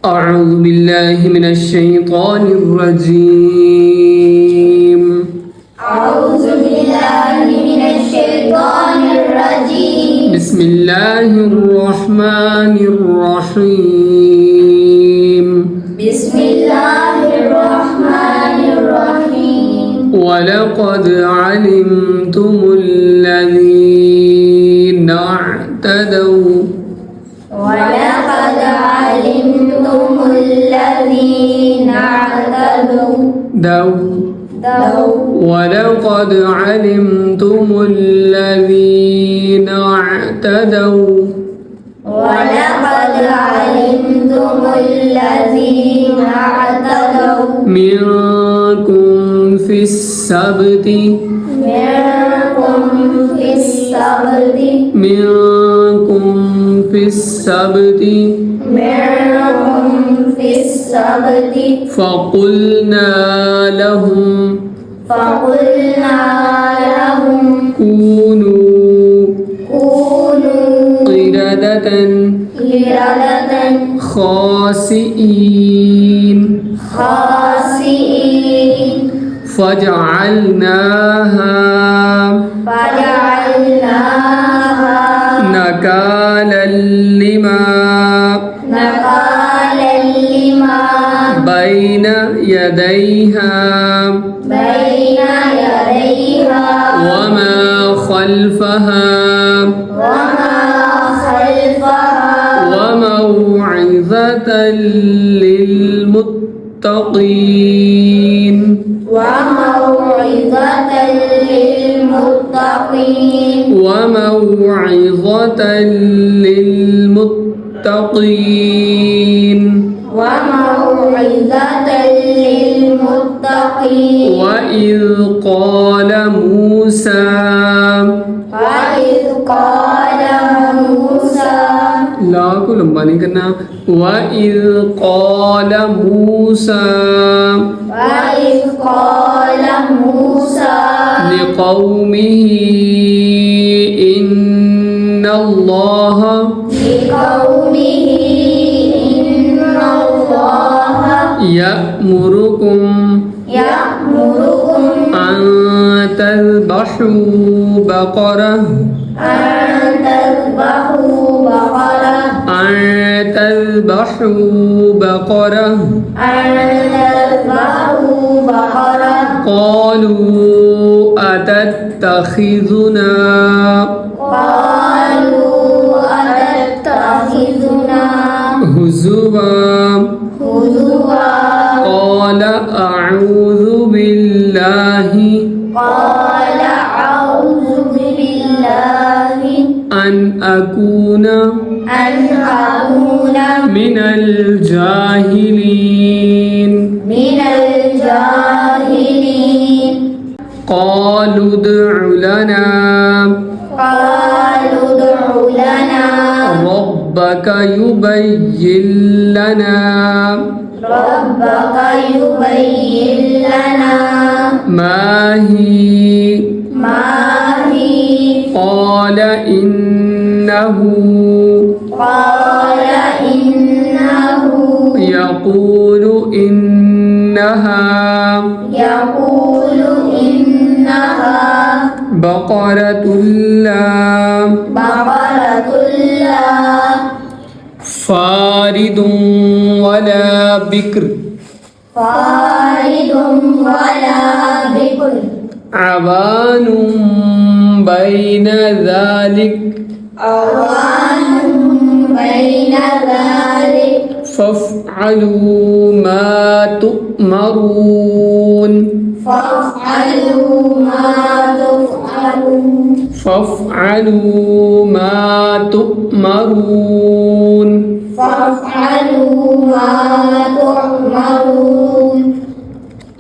أعوذ بالله من الشيطان الرجيم أعوذ بالله من الشيطان الرجيم بسم الله الرحمن الرحيم بسم الله الرحمن الرحيم ولقد علمتم الذين اعتدوا ولقد علمتم الذين اعتدوا ولقد علمتم الذين اعتدوا ولقد علمتم الذين اعتدوا منكم في السبت منكم في السبت فقلنا لهم كونوا قردة خاسئين فجعلناها نكالا لما بين يديها وما خلفها وموعظة للمتقين وإذ قال موسى لا को लंबा नहीं करना وإذ قال موسى لقومه إن الله يأمركم أن تذبحوا بقرة قالوا أتتخذنا هزوا قال أعوذ بالله أن أكون من الجاهلين قالوا ادع لنا ربك يبين لنا ما هي قال إنه يقول إنها بقرة لا فارض ولا بكر عوان بين ذلك فافعلوا ما تؤمرون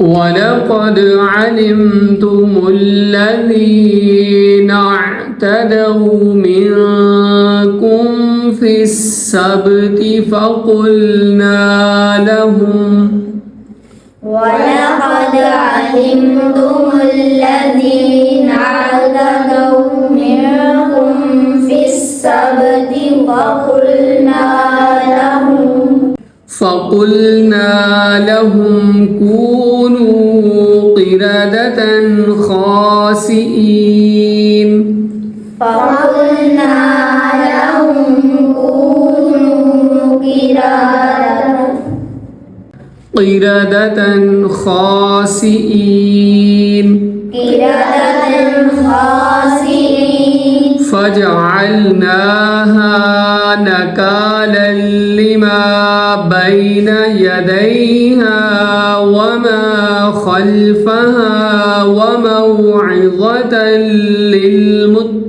ولقد علمتم الذين اعتدوا منكم في السبت فقلنا لهم ولقد علمتم الذين اعتدوا منكم في السبت فقلنا لهم فقلنا لهم كونوا قردة خاسئين فقلنا لهم كونوا قردة خاسئين فجعلناها نكالا لما بين يديها وما خلفها وموعظة للمتقين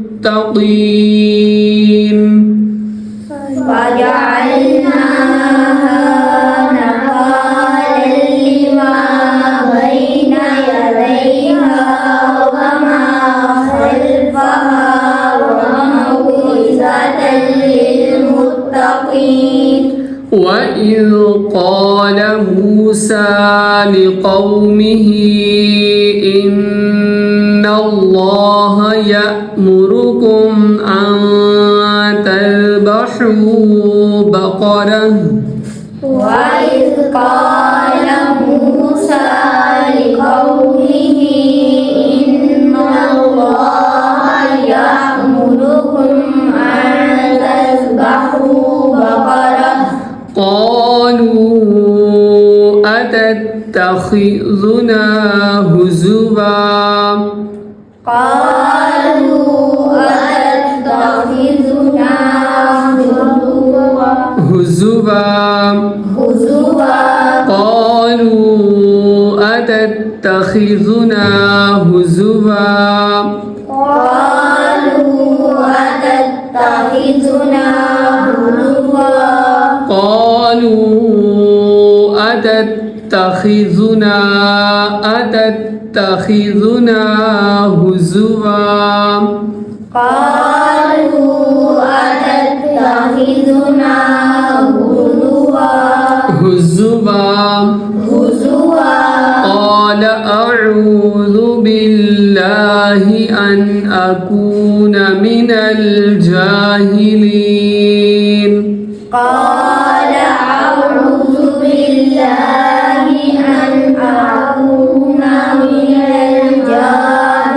وإذ قال موسى لقومه إن الله يأمركم أن تذبحوا بقرة وإذ قال موسى لقومه إن الله يأمركم أن تذبحوا بقرة قالوا أتتخذنا هزوا قالوا أتتخذنا هزوا أتتخذنا هزوا قال أعوذ بالله أن أكون من الجاهلين قال أعوذ بالله أن أكون من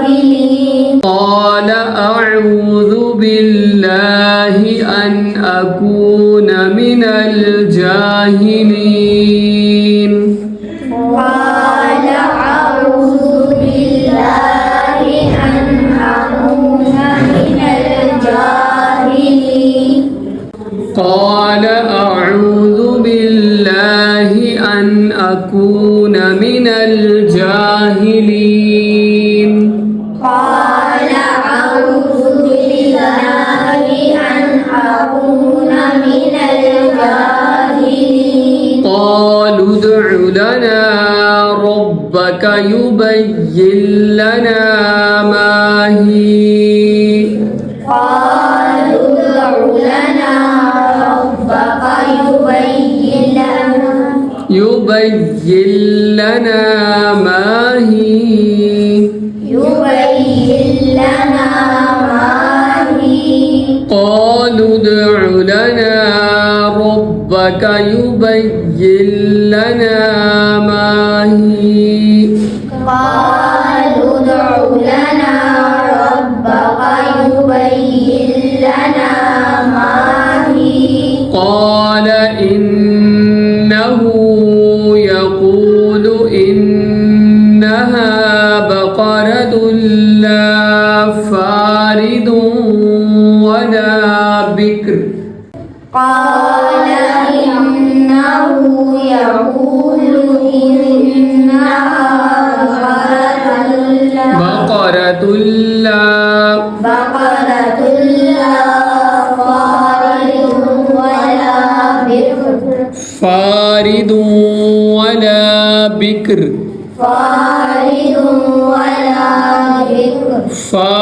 الجاهلين قال أعوذ بالله أن أكون من الجاهلين قال أعوذ بالله أن أكون من الجاهلين قال أعوذ بالله أن أكون من الجاهلين قال أعوذ بالله أن أكون من الجاهلين قالوا ادع لنا ربك يبين لنا ما هي قالوا ادع لنا ربك يبين لنا ما هي قالوا ادع لنا ربك يبين لنا ما هي قالوا ادع لنا ربك يبين لنا ما هي قال إنه يقول إنها بقرة لا فارض ولا بكر قال إنه يقول إنها بقرة لا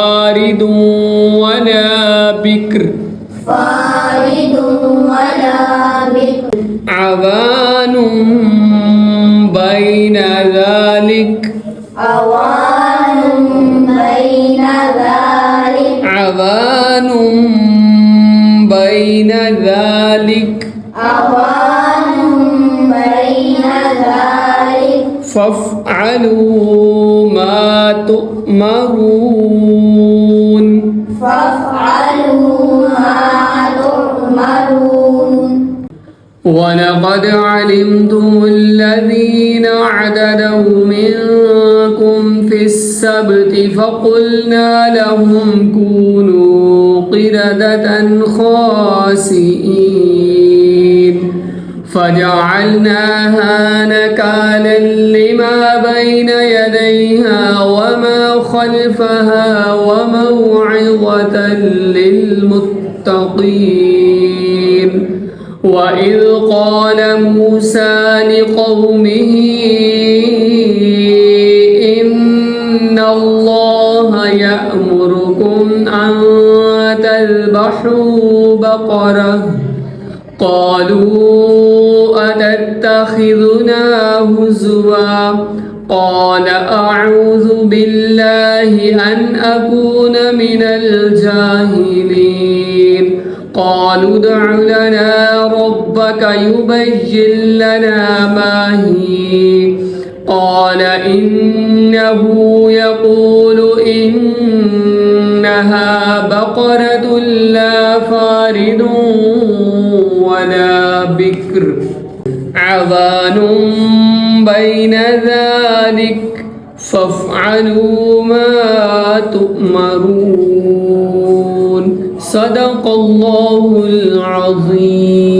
فارض ولا بكر فارض ولا بكر عوان بين ذلك عوان بين ذلك فافعلوا ما تؤمرون فافعلوا ما تؤمرون ولقد علمتم الذين اعتدوا منكم في السبت فقلنا لهم كونوا قردة خاسئين فجعلناها نكالا لما بين يديها وما خلفها وموعظة للمتقين وإذ قال موسى لقومه إن الله يأمركم أن تذبحوا بقرة قالوا أتتخذنا هزوا قال أعوذ بالله أن أكون من الجاهلين قالوا ادع لنا ربك يبين لنا ما هي قال إنه يقول إنها بقرة لا فارض ولا بكر عوان بين ذلك فافعلوا ما تؤمرون صدق الله العظيم.